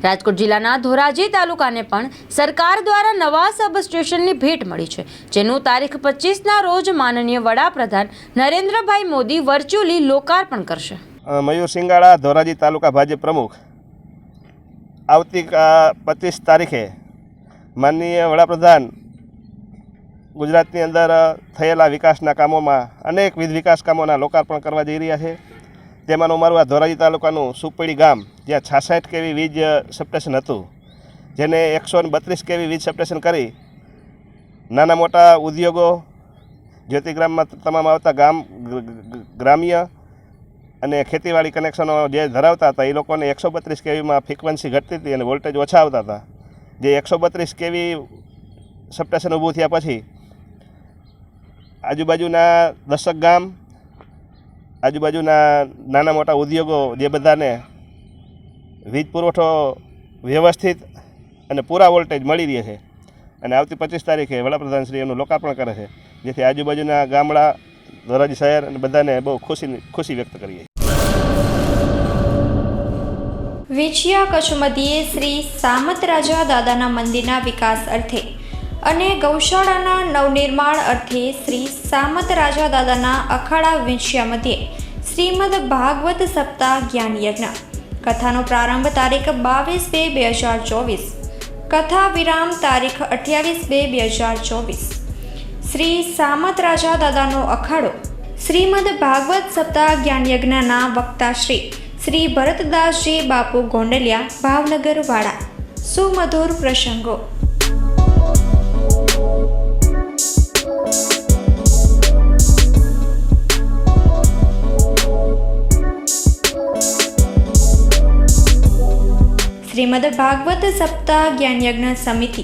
રાજકોટ જિલ્લાના ધોરાજી તાલુકાને પણ સરકાર દ્વારા નવા સબ સ્ટેશનની ભેટ મળી છે, જેનું તારીખ 25ના રોજ માનનીય વડાપ્રધાન નરેન્દ્રભાઈ મોદી વર્ચ્યુઅલી લોકાર્પણ કરશે। મયુર સિંગાળા, ધોરાજી તાલુકા ભાજપ પ્રમુખ, આવતી 25 તારીખે માનનીય વડાપ્રધાન ગુજરાતની અંદર થયેલા વિકાસના કામોમાં અનેકવિધ વિકાસ કામોના લોકાર્પણ કરવા જઈ રહ્યા છે। તેમાંનું મારું આ ધોરાજી તાલુકાનું સુપડી ગામ, જ્યાં 66 kV વીજ સબસ્ટેશન હતું, જેને 132 kV વીજ સબસ્ટેશન કરી નાના મોટા ઉદ્યોગો, જ્યોતિગ્રામમાં તમામ આવતા ગ્રામ્ય અને ખેતીવાડી કનેક્શનો જે ધરાવતા હતા એ લોકોને 132 kVમાં ફ્રીક્વન્સી ઘટતી હતી અને વોલ્ટેજ ઓછા આવતા હતા। જે 132 kV સબસ્ટેશન ઊભું થયા પછી આજુબાજુના 10 ગામ, આજુબાજુના નાના મોટા ઉદ્યોગો જે બધાને વીજ પુરવઠો વ્યવસ્થિત અને પૂરા વોલ્ટેજ મળી રહે છે અને આવતી 25 તારીખે વડાપ્રધાન શ્રી એનું લોકાર્પણ કરે છે, જેથી આજુબાજુના ગામડા, ધોરાજી શહેર અને બધાને બહુ ખુશી વ્યક્ત કરીએ। વેચિયા કચ્છ મધ્યે શ્રી સામત રાજા દાદાના મંદિરના વિકાસ અર્થે અને ગૌશાળાના નવનિર્માણ અર્થે શ્રી સામત રાજા દાદાના અખાડા વેચિયા મધ્યે શ્રીમદ ભાગવત સપ્તાહ જ્ઞાન યજ્ઞ કથાનો પ્રારંભ તારીખ 22/2/2024, કથા વિરામ તારીખ 28/2/2024। શ્રી સામત રાજા દાદાનો અખાડો શ્રીમદ ભાગવત સપ્તાહ જ્ઞાન યજ્ઞના વક્તા શ્રી ભરતદાસજી બાપુ ગોંડલિયા, ભાવનગર વાડા। સુમધુર પ્રસંગો। શ્રીમદ ભાગવત સપ્તાહ જ્ઞાન યજ્ઞ સમિતિ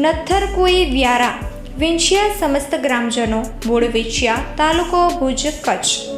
નથરકુઈ વ્યારા, વેચિયા સમસ્ત ગ્રામજનો, મૂળ વેચિયા, તાલુકો ભુજ, કચ્છ।